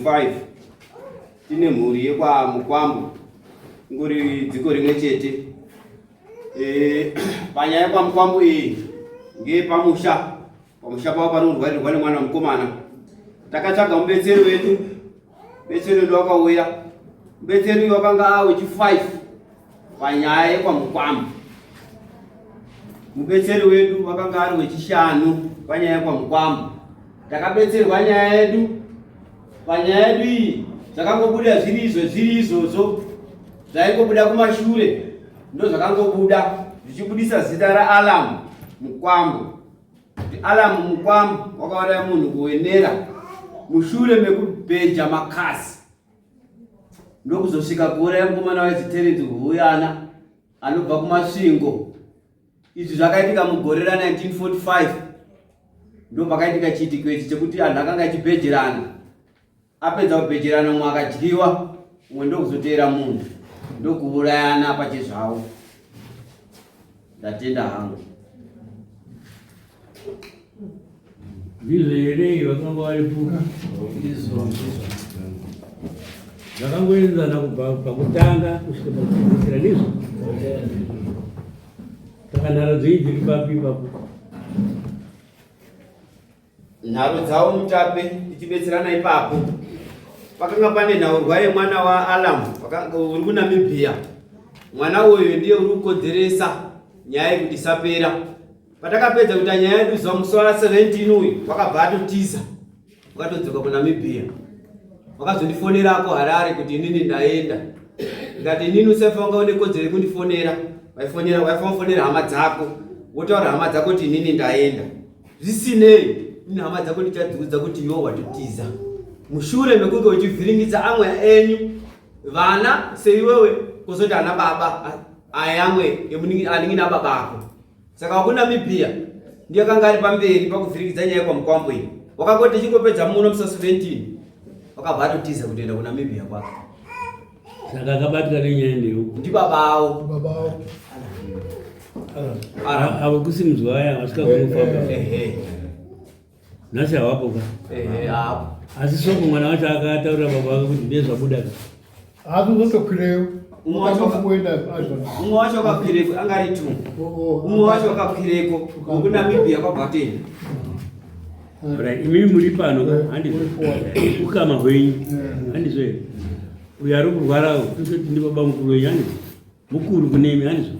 5 tine mhuri yekwa Mukwambo ngori dziko rimwe chete. Panyaya yekwa Mukwambo iyi nge pamusha pavo panorwarirwa nemwana mukomana. Takatsvaga mubetseri wedu, mubetseri wedu wakauya. Mubetseri uyu wakanga wechi5 panyaya yekwa Mukwambo. Mubetseri wedu wakanga ari wechi5 panyaya yekwa Mukwambo. Takabetserwa nyaya yedu. Panyaya yedu iyi zvakangobuda zviri izvozvo zvaingobuda kumashure, ndo zvakangobuda zvichibudisa zita raAlam Mukwambo. Kuti Alam Mukwambo wakauraya munhu kuwenera mushure mekubheja makasi, ndokuzosvika kuuraya mukomana waizi Huyana anobva kumasvingo. Izvi zvakaitika mugore ra1945. Ndo pakaitika chiitiko ichi chekuti anhu akanga achibhejerana. Apedza kubhejerana umwe akadyiwa, umwe ndokuzotera munhu, ndokuurayana pachezvavo. Ndatenda hangu. Vizere vakanga varipo zvakangoenzana kubva pakutanga kusvika pakupedzisira ndizvo. Saka nharo dzei dziri papi ipapo? Nharo dzavo Mutape tichibetserana ipapo. Pakanga pane nhaurwa yemwana waAlam uri kuNamibia. Mwana uyu ndiye uri kukonzeresa nyaya yekuti isapera. Patakapedza kuita nyaya yedu zuva musi wa17 uyu wakabva atotiza, wakatodzoka kuNamibia. Wakazondifonerako Harare kuti inini ndaenda. Ndikati inini usaifanira une kodzero yekundifonera. Waifanira hama dzako, wotaura hama dzako kuti inini ndaenda. Zvisinei, ini hama dzako ndichadziudza kuti iwe watotiza. Mushure mekunge uchivhiringidza amwe enyu vana seiwewe kuzoti ana baba ayamwe aningi nababa ako. Saka wakuNamibia ndiye kanga ari pamberi pakuvhiringidza nyaya yekwa Mukwambo iyi. Wakangoti chingopedza muno musi 17 wakabva atotiza kutoenda kuNamibia kwake. Saka akabatwa nenyaya ndiyo Ndi babao. Avo kusimudzwa vaya vasvika kunofamba. Nhasi havapo ka? Hapo. Asi soko mwana wacho akataurira baba vake kuti ndezvabuda ka? Hazozotokwireyo. Umwe wacho akakwireko angari 2. Umwe wacho akakwireko kuNamibia kwaBhateni. Imimi muri pano ka? Handizvo ukama hwenyu handizvo here? Uyo ari kurwarawo tosoti ndi baba mukuru wenyu handizvo? Mukuru kunemi handizvo?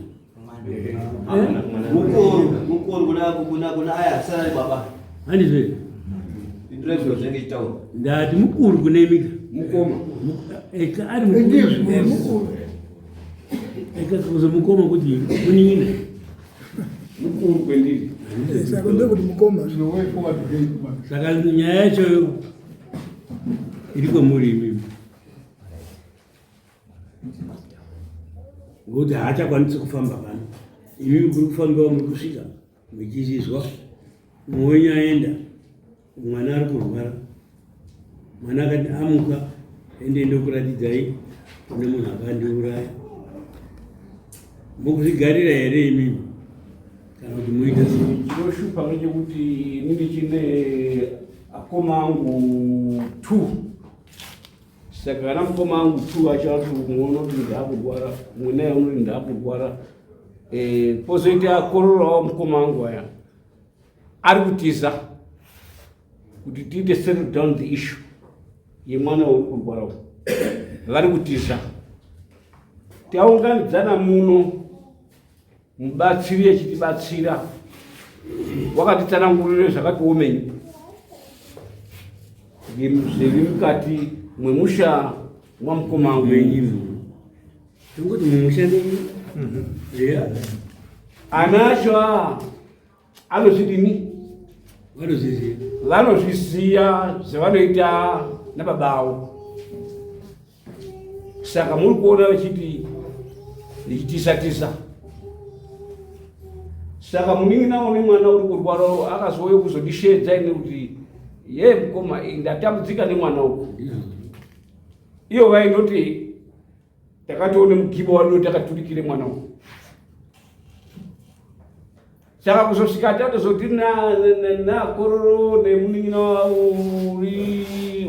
Mukuru kuna aya sara baba. Handizvo here? Ndizvo zvenge chitaura. Ndati mukuru kunemi ka? Mukoma. Eka ari mukuru. Eka kuzo mukoma kuti kunina. Mukuru kwendiri. Saka ndekuti mukoma. Saka nyaya yacho iri kwamuri imimi. Ngokuti haachakwanisi kufamba pano. Imimi kuri kufambiwa muri kusvika muchizizwa mumwe wenyu aenda, mwana ari kurwara. Mwana akati amuka ende ndokuratidzai kune munhu akandiuraya. Mukuzvigarira here imimi kana kuti muita sei? Chinoshupa ngechekuti inini chine akoma angu 2. Saka kana mukoma angu 2 achati umwe unoti ndakurwara, umwe naye unoti ndakurwara. Pozoita akororawo mukoma angu aya ari kutiza kuti tiite settle down the issue yemwana uri kurwarawo. Vari kutiza taunganidzana muno, mubatsiri echitibatsira wakatitsanangurire zvakati omenyu zviri mukati mwemusha mwamukoma wangu Wenyu tongoti mumusha ndenyu. ana acho anozvidini, Vanozviziva. vanozviziya zvavanoita nababavo. Saka muri kuona vachiti ndichitisa-tisa. Saka munini naone mwana uri kurwara akazouya kuzondishedza ine kuti ye mukoma ndatambudzika nemwana uyu. Iyo vaindoti takatione mugibo wano takaturikire mwana uyu. Saka kuzosvika tatozoti na kororo nemuning'ina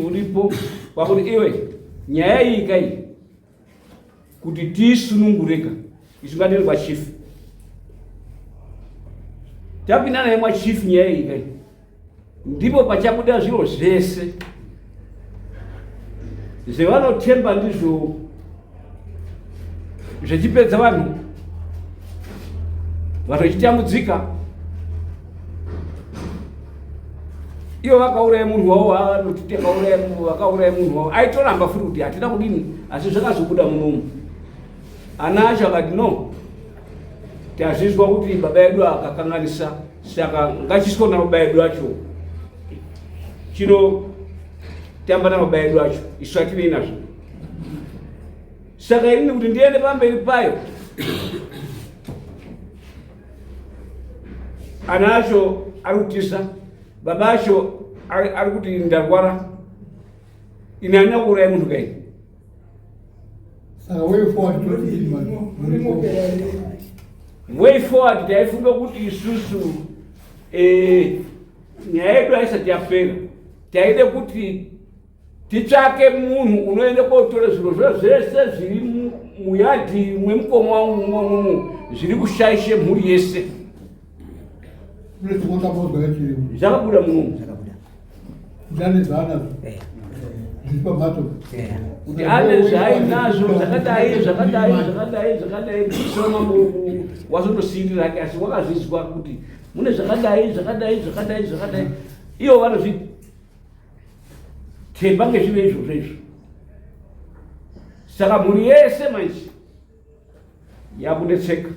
uripo kwakuti iwe nyaya iyi kai kuti tisunungurika isungatiri kwa chief tapinda naye mwa chief nyaya iyi kai ndipo pachabuda zviro zvese zvevanotemba ndizvo zvechipedza vanhu vachitambudzika. Ivo vakauraya munhu wavo vanoti vakauraya munhu wavo aitoramba futi kuti hatina kudini, asi zvakazobuda munomu. Ana acho akati no, tazvizwa kuti baba edu akakanganisa, saka ngatisiko nababa edu acho chino tamba nababa edu acho isu atinei nazvo. Saka inini kuti ndiende pamberi payo ana acho ari kutisa, baba acho ari kuti ndarwara, ine handina kuuraya munhu kai. Saka way forward taifunga kuti isusu nyaya yedu haisati yapera, taide kuti titsvake munhu unoende kotora zviro zvese zviri muyadhi mwemukoma wangu zviri kushaishe mhuri yese. Zvakabuda munomu kuti ane zvaainazvo zvakadai kusoma wazondosindira hake, asi wakazvizwa kuti mune zvakadai ivo vanozvitemba ngezvinhu izvozvo. Saka mhuri yese manje yakudetseka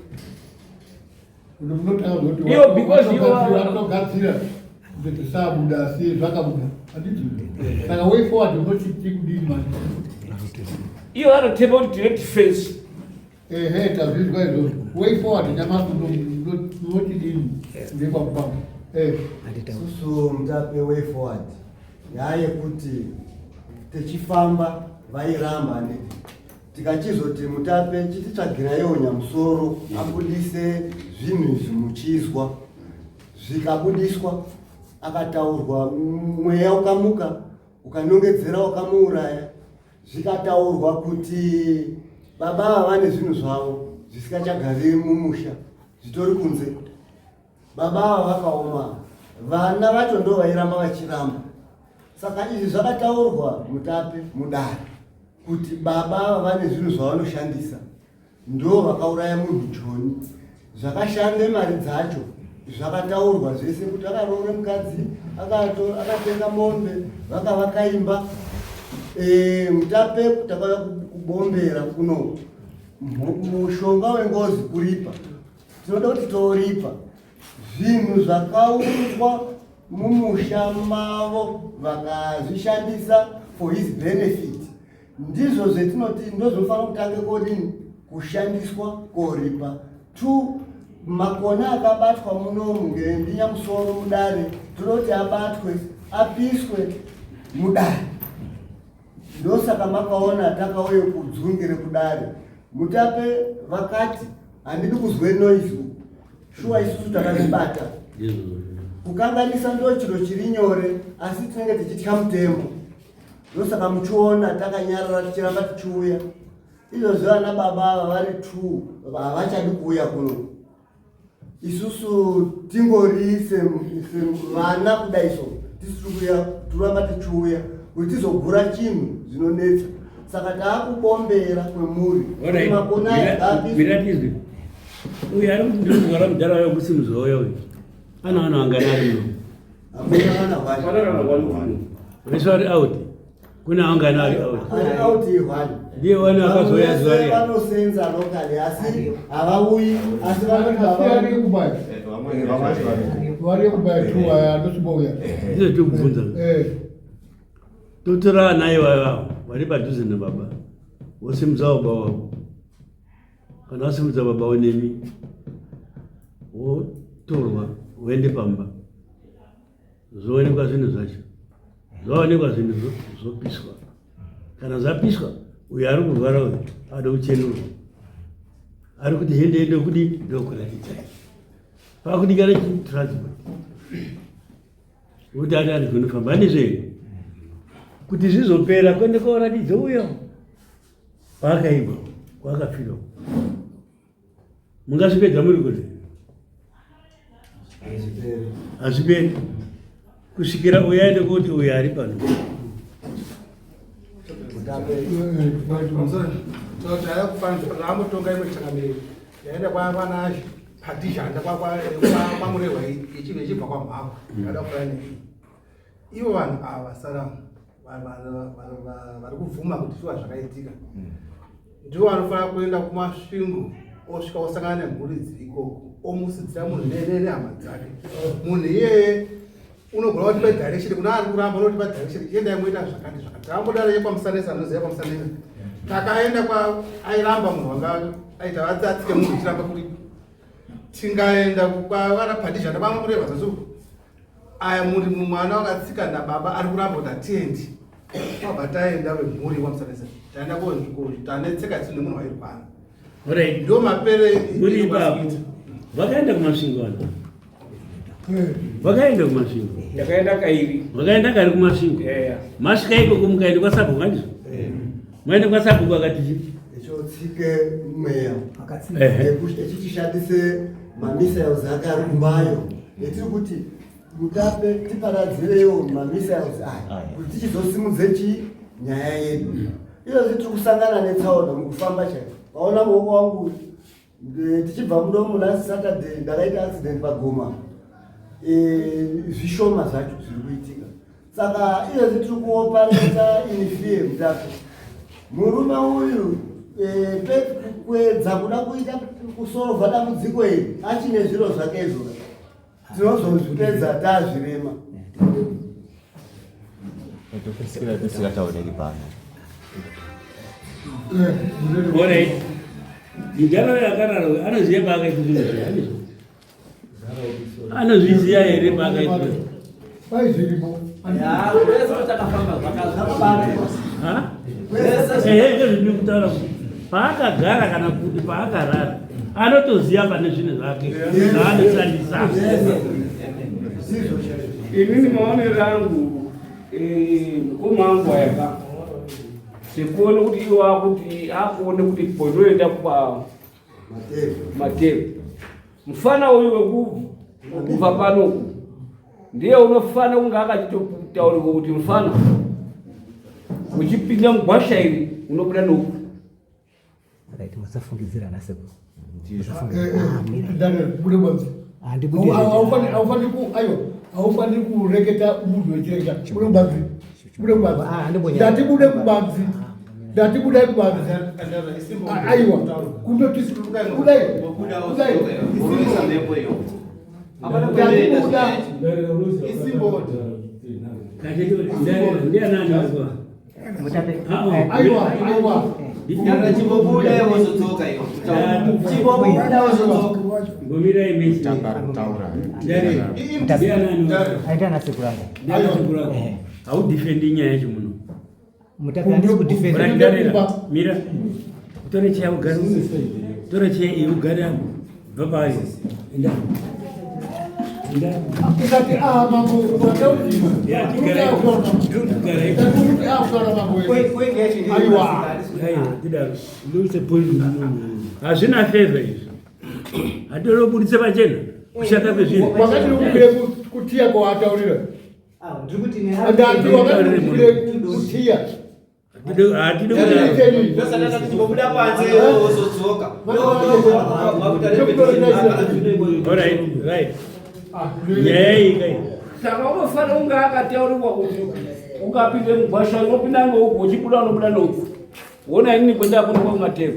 ivo because ivo zvisabuda asi zvakabuda handiti. Saka way forward unotiti kudini manje ivo vanotemba kuti tine defense. Tazvizwa izvozvo. Way forward nyamashi unotidini ndekwakupamba. Susu Mutape way forward yaye kuti tichifamba vairamba nditi tikachizoti Mutape chititsvagiraiwo Nyamusoro abudise zvinhu izvi muchizwa, zvikabudiswa akataurwa mweya ukamuka ukanongedzera wakamuuraya, zvikataurwa kuti baba vane zvinhu zvavo zvisikachagari mumusha zvitori kunze, baba vakaoma, vana vacho ndo vairamba vachiramba. Saka izvi zvakataurwa Mutape mudare kuti baba vane zvinhu zvavanoshandisa, ndo vakauraya munhu John, zvakashande mari dzacho zvakataurwa zvese kuti akaroora mukadzi akatenga mombe vakavaimba. Mutape takauya kubombera kuno mushonga wengozi kuripa, tinoda kuti toripa zvinhu zvakaurwa mumusha mavo vakazvishandisa for his benefit, ndizvo zvetinoti ndozvofanira kutanga kodini kushandiswa koripa. 2 makona akabatwa munomu ngenyamusoro mudare, tinoti abatwe apiswe mudare. Ndosaka makaona takauye kudzungire kudare. Mutape vakati handidi kuzwe noise, shuwa isusu takazvibata. Kukanganisa ndo chiro chiri nyore, asi tinenge tichitya mutembo. Ndosaka muchiona takanyarara tichiramba tichiuya. Izvozvi vana baba vari 2 havachadi kuuya kuno. Isusu tingori vana kudaiso tisikuya turamba tichiuya kuti tizogura chinhu zvinonetsa. Saka taakubombera kwemhuri makona Miratizwe uyu ari kundorwara mudhara yokusimuzoya uyu ana vana vanganari no vese vari out, kuna vangana ari out ndiye vana vakazoya zuva riya vanosenza lokali asi havauyi, asi vari kubaya tu aya ndosibouya ndizo tikubvunza totora ana ivava vari padhuze nababa wosimudza baba wavo, kana wasimudza baba wenemi wotorwa woende pamba, zvoonekwa zvinhu zvacho, zvaonekwa zvinhu zvopiswa. Kana zvapiswa uyo ari kurwara uyu ada kuchenurwa, ari kuti hende kudini ndokuratidzai pakudikana transport kuti ati ari kunofamba handizvei kuti zvizopera kwende koratidza uyo kwakaibwa kwakafirwa mungazvipedza muri kuti hazviperi kusvikira uyo aende kuti uyo ari pano amutonga imwe changamiri yaenda kwana patishanda kwamurehwa ichive ichibva kwamhako ada kufana ivo vanhu ava sara vari kubvuma kuti zviva zvakaitika ndivo vanofanira kuenda kumasvingo osvika osangana nemhuri dziri ikoko omusidzira munhu nehama dzake munhu iyeye unogona kutipa direction kuna ari kuramba unotipa direction iendai moita zvakati zvakati tambodaro yepamusanesa anoziva pamusanesa takaenda airamba munhu wanga aita vatsatsike munhu ichiramba kuti tingaenda kwavana patishanda vamamureva zasu aya muri mwana wakatsika nababa ari kuramba kuti hatiendi abva taenda vemhuri wamusanesa taenda kozvikoro tanetseka tisi nemunhu wairwara ndo mapere muri ipapo vakaenda kumasvingo ano vakaenda kumasvingo Yakaenda kairi. vakaenda kari kumasvingo masvika ikoko mukaenda kwasabhuku andizvo maenda kwasabhuku akati chipi chotsike mweya echishandise mamissiles akarumbayo etiri kuti mutape tiparadzirewo mamissiles aya kuti tichizosimudze nyaya yedu izvozvi tiri kusangana netsaona mukufamba chaiko vaona muoko wangu tichibva muno last Saturday ndakaita accident pagoma zvishoma zvacho zviri kuitika saka izvozvi tiri kuopareta in fear mutape murume uyu kwedza kuda kuita kusolva dambudziko iri achine zviro zvake izvona tinozozvipedza tazvirema Alright. Mujana yakararo anoziva paakaita zvinhu zviyani. Anozviziva here paakaita zvinhu. Paizviripo. Ya, kwese takafamba zvakazvakabara. Ha? Ndiri kutaura kuti paakagara kana kuti paakarara anotoziva pane zvinhu zvake zvaanoshandisa. Inini maonero angu mukoma wangu ayaka sikuone kuti iwa kuti akuone kuti pozoenda kwa Matero mfana uyu wekubva pano ndiye unofana kunga akachitotaurika kuti mfana uchipinda mugwasha iri unobuda noku masafungidzirana seko haufaniri kureketa munhu wechireketa bude kubanzi ndatibude kubanzi ndatibudai kubanzi aiwa haudifendi nyaya yacho muno mira tore chaya ugare tore chaya iyi ugare apo bva payo enda usati mambo hazvina feva izvi hatorobudise pachena kushata kwezvinhu wakatiukire kutiya kwawataurira andati wakatiukire kutiya Ndosanatatichibobuda panze wozodzoka. nyaya iyi kai saka unofana kunga akataurirwa kuti ukapinde mugwasha unopinda nouku uchibuda unobuda nouku wona inini kwendakundikwa kumatero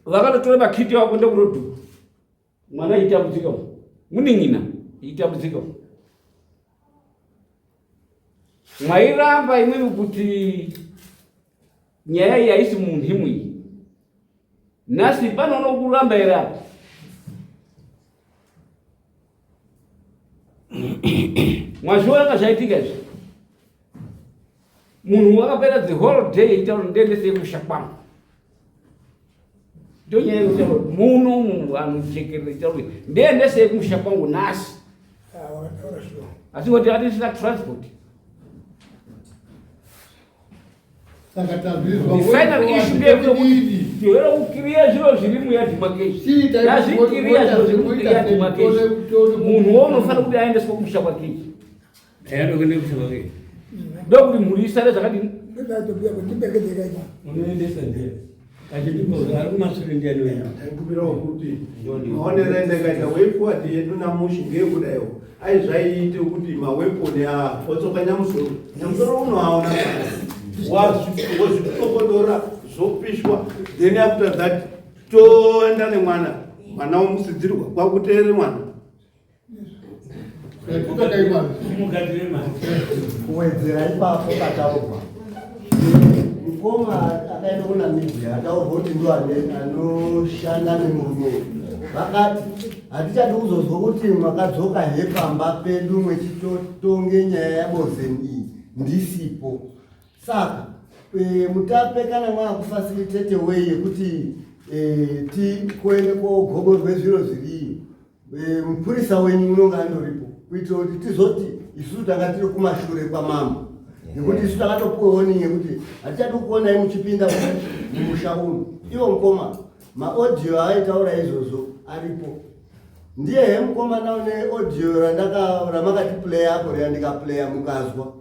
vakatotora makiti wako kwenda kurodhu mwana itambudzika muning'ina itambudzika mwairamba imwevi kuti nyaya iyi haisi munhu imwe nhasi panono kuramba iri apa mwazviona zvaitika izvi munhu wakapera the whole day eitaura ndiendese musha kwangu ndonyaya yekutaura muno munhu anochekerera itaura ndiendese musha kwangu nhasi asi kuti atisina transport. Saka tazvizwa. The final issue ndeyekuti tiwera kukiriya zviro zviri muyademarcation. Yazvikiriya zviro zviri muyademarcation. Munhu unofana kuti aendeswe kumusha kwake. Ayanokwenda kumusha kwake. Ndokuti mhuri isare zvakadini? Unoendesa ndiye. Achitipo ari kumashure ndiye anoenda. Ndikubirawo kuti maonero endakaita weipot yedu namushi ngeyekudayo aizvaiite kuti maweponi otsoka nyamusoro. Nyamusoro unoaona wozvitokodora zvopishwa, then after that toenda nemwana womusidzirwa kwakuteere mwana. Kumugadzire mari. Kuwedzera ipapo pataurwa mukoma akaenda kuNamibia ataurwa kuti ndo anoshanda nemurume. Vakati hatichadi kuzozwa kuti makadzoka he pamba pedu mwechitotonge nyaya yabozeni iyi ndisipo. Saka Mutape kana mwakufacilitate way yekuti tikuende kogogorwe zviro zviriyo, mupurisa wenyu unonga andoripo kuitira kuti tizoti isusu tanga tiri kumashure kwamama, nekuti isusu takatopuwa warning yekuti hatichadi kuonai muchipinda mumusha uno. Iwo mukoma maaudio aitaura izvozvo aripo. Ndiye he mukoma naone audio ramakati play apo randikaplaya mukazwa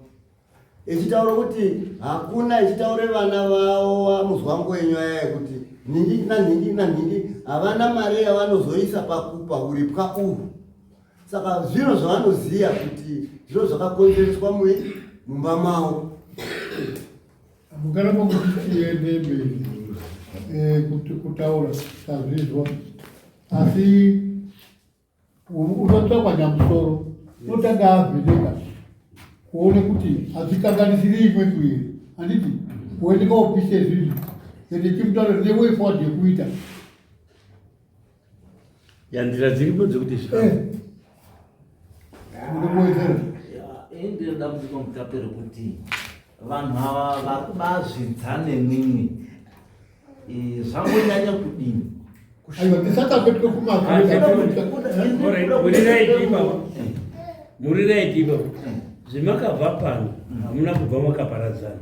echitaura kuti hakuna echitaure vana vavo vamuzwangu wenyu aya kuti ningi nanhingi havana mari yavanozoisa pauripwa uhu. Saka zvino zvavanoziya kuti zviro zvakakonzereswa mumba mavo. Mugara pokuti tiende mberi kuti kutaura tazvizwa, asi unotsvakwa nyamusoro unotanga avheneka kuone kuti hazvikanganisiri imwe kuiri. Handiti uende kaopise zvinhu ende chimutaura ne way forward yekuita Yandira dziripo dzekuti unokuwedzera ndiri dambudziko Mutape rekuti vanhu ava vari kubazvidza nemwimwe zvangonyanya kudini. aiwa tisakapetuke muriraitipa zvimakabva pano hamuna kubva makaparadzana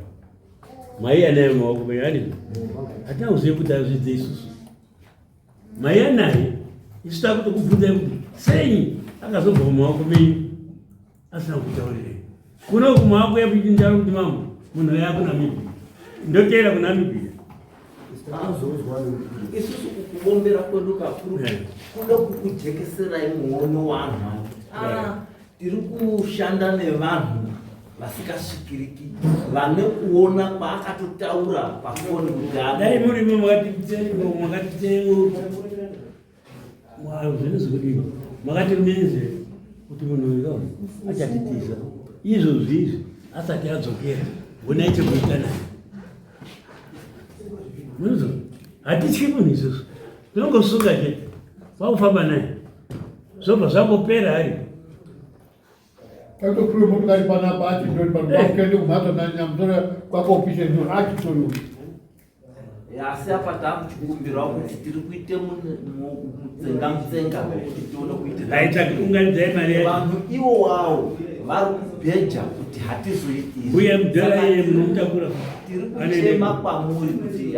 maiya naye maoko meani hatina kuzive kuti azvidze isusu maiya naye isu takuti kubvunzai kuti senyi akazobva mumaoko menyu asina kutaurirei kuno kumaoko yapindaro kuti mambo munhu yako Namibia ndoteera kuNamibia. Isusu kukubombera kwedu kakuru kuda kukujekeserai muono wanhu tiri kushanda nevanhu vasikasvikiriki vane kuona kwaakatotaura pafoni kuti dai murimo makatiteuta zvinozodini makatimenze kuti munhu uyo achatitiza izvozvizvi asati adzokera vonai chekuita naye. Munhu hatityi munhu isusu tinongosunga che kwakufamba naye zvobva zvambopera ari taitokuwe motokari panapa achindori panokuende kumhatso nanyamusoro kwakaopise zvinhu achitoriwo. asi apa takuchikumbirawo kuti tiri kuite mutsenga kuti tione kuitira aitakuunganidzai mari vanhu ivo wavo vari kubheja kuti hatizoiti uye mudhara iye munomutakura tiri kuchema kwamuri kuti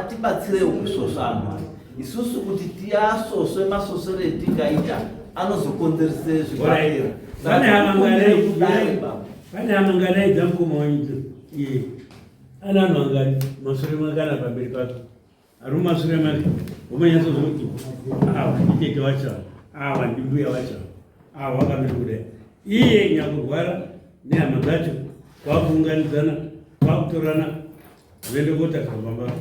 tibatsireiwo kusosa anhu isusu kuti tiasoswe masosero etingaita anozokonzerese zvibatira. pane hamanganai dzamukoma wanyu iye ana anhu angani mashure makana pamberi pake ari mumashure make womanyatsozoti awa nditete wacho awa ndimbuya wacho awa akamiri kudai iye nyakurwara nehama dzacho kwakuunganidzana kwakutorana voende kotaura pamba.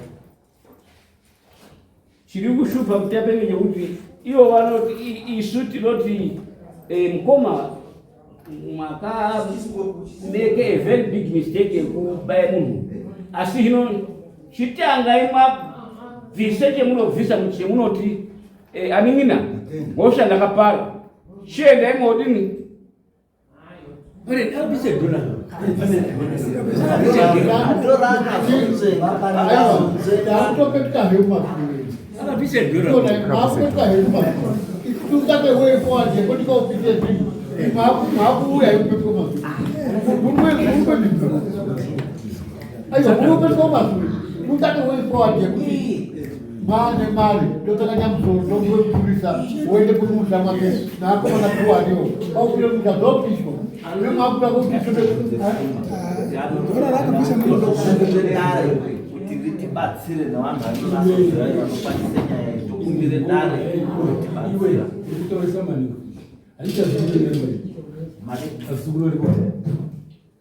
Chiri kushupa Mutape ngechekuti ivo vanoti isu tinoti mukoma maka make a very big mistake yekubaya munhu, asi hino chitangai mabvise chemunobvisa chemunoti aning'ina hosha ndakapara chiendai modini takutopetuka heumaaakupetuka heumatungape way forward yekuti kaopise zvinhu Mabuya yupepo mazuri. Aiwa, upepo mazuri. Mutaka wewe kwa kuti mali totaka nyamso ndomwe kulisa wende kumusa mwake na hapo na kwa ndio au kile mtadopisho ndio mwakuta kwa kitu tibatsire nevanhu vanokwanise nyaya tokumbire dare tibatsira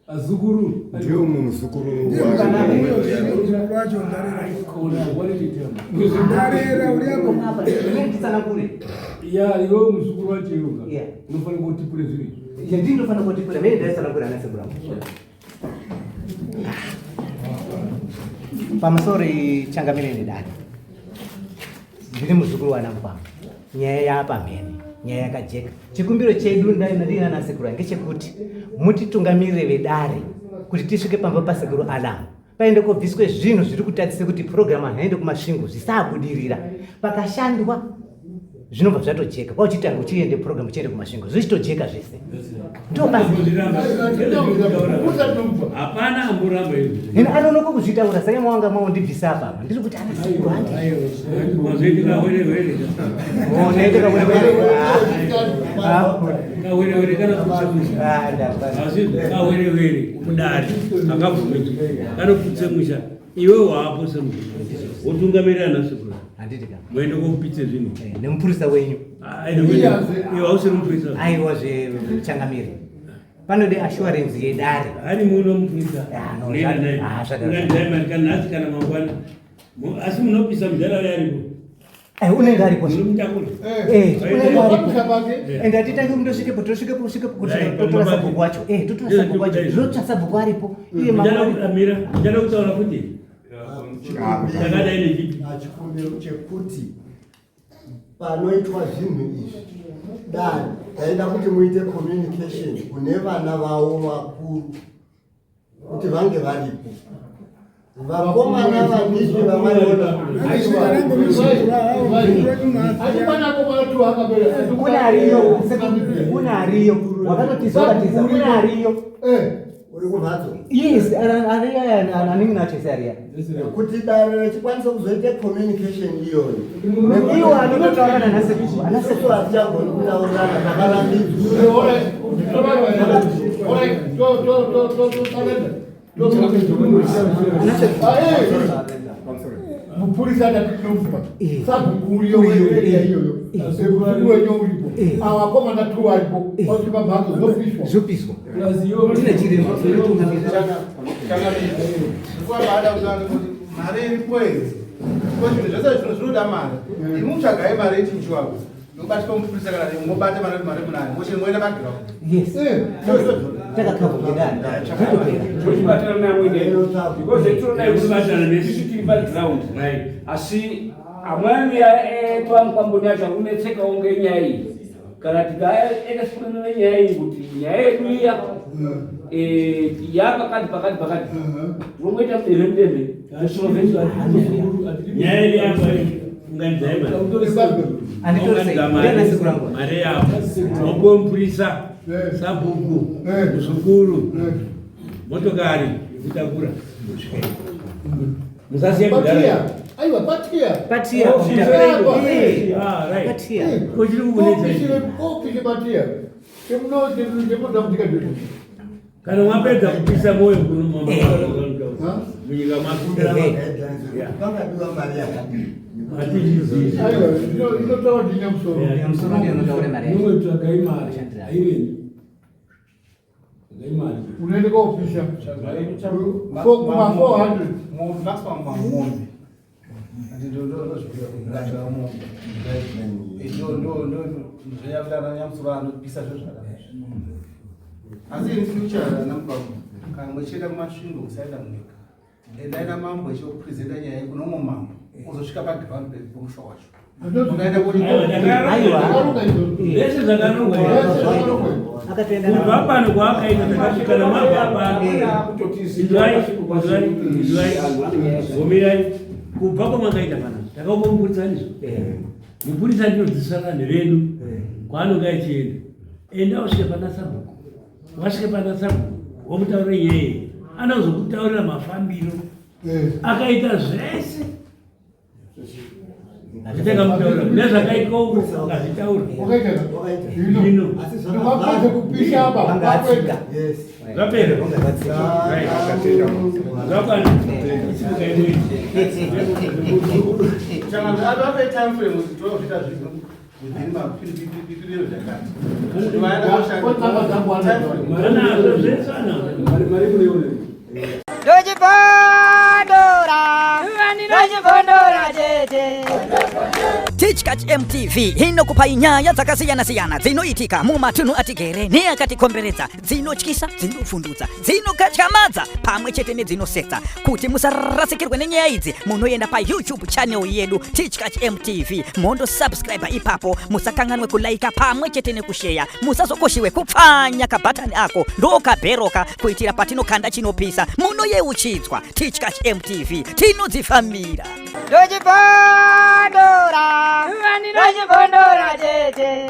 azukuru ndio muzukuru wacho ndarera uliako nditsana kure ya iwe muzukuru wacho iruka unofana kutipure zviri yandi ndofana kutipura mene ndaisana kure ana sekura pamusori changamire nedare ndiri muzukuru wana mupamba nyaya yapamhene nyaya yakajeka chikumbiro chedu ndina nasekuru ngechekuti mutitungamirire vedare kuti tisvike pamba pasekuru Alamu paende kobviswe zvinhu zviri kutadzise kuti purogiramu haende kumasvingo zvisabudirira pakashandwa zvinobva zvatojeka kwauchitanga uchiende purogiramu chiende kumasvingo zvichitojeka zvese hapana amboramba izvi hino anonoka kuzvitaura saka mawanga maundibvisa apapa ndiri kuti ana sekuru kawerewere kana kawerewere kudari akabvumiti kanoputse musha iwe waapo semusha wotungamirira nasekuru moende kokupitse zvinhu nemupurisa wenyu iwe hausiri mupurisa aiwa zvechangamire panode assurance yedare hari muno mupurisa kana nhasi kana mangwana asi munopisa mudhara yaripo unenge aripo unenge aripo ende atitange kundosvikepo tosvikepo totora sabhuku wacho totora sabhuku wacho zvotsva sabhuku aripo iye mamira ndichada kutaura kuti takadai nechipi chikumbiro chekuti panoitwa zvinhu izvi dani taida kuti muite communication kune vana vavo vakuru kuti vange varipo vakomana vadiki vamaiona kunariyo wakatotizakatiza kunariyo uri kumhatso yes ananenge nachesariya kuti dare rechikwanisa kuzoite communication iyoyo iwo anonotaurana nasekuru anasekuru hatichagoni kutaurana takarambidzwa mupurisa atatinomba sabhuku iyoyo sekuru wenyu uripo avakomana tu varipo kuti pamhatso zopiswa tine chirembo kwabada kuzana kuti mari iripo idzi zvinhu zvese zvinhu zvinoda mari imutsvagai mari ichinjiwako nokubatika mupurisa kana mobate mari munani moenda bagiraundi yes takakavugedani tochibatana neamwene because etorodaiusibatana nesu tiri background asi amweni twamkwamboni acho akunetsekawo ngenyaya iyi kana tikaexplaina nenyaya iyi kuti nyaya yedu iya yapakati romboita mudembe nyaya yedu yamba mari yavo mopuwe mupurisa sabhuku muzukuru motokari yekutakura musasiye kudara aiwa patia kochiri kukunetsai patia chemunodambudzika ndizvo kana mwapedza kupisa moyo munyika vangadiwa mari yakadii inotaura ndinyamusoro tsvagai mari aiveni unoende kopisha kuma 400 maximum mamombe ndoyamusoro anopisa zvo zvakazvo asi in future namukwaku kana muchienda kumasvingo kusaenda munyika endaina mambo ichiopresenta nyaya kunomwe mambo uzosvika pagiraundi pemusha wacho zvese zvakanongwa kubva pano kwaakaita takasvika namababa gomirai kubva kwamakaita pana takaumba mupurisanizvo mupurisa ndinodzidzisa vanhu vedu kwaanonga achienda enda usvike pana sabhuku. Wasvike pana sabhuku wokutaura yeye anozokutaurira mafambiro akaita zvese zvitangamutaura nezvakaitwa uko ngazvitaura zvino Wapedza kupisha apa. zvapera zvakwana anazvo zvese Teachcat MTV inokupa nyaya dzakasiyana-siyana dzinoitika mumatunhu atigere neakatikomberedza, dzinotyisa, dzinofundutsa, dzinokatyamadza pamwe chete nedzinosetsa. Kuti musarasikirwe nenyaya idzi, munoenda pa YouTube channel yedu Teachcat MTV, mondo subscribe ipapo, musakanganwe kulaika pamwe chete nekushare, musazokoshiwe kupfanya kabhatani ako ndokabheroka kuitira patinokanda chinopisa munoyeuchidzwa. Teachcat MTV tinodzifambira. Dojibondora, dojibondora tete.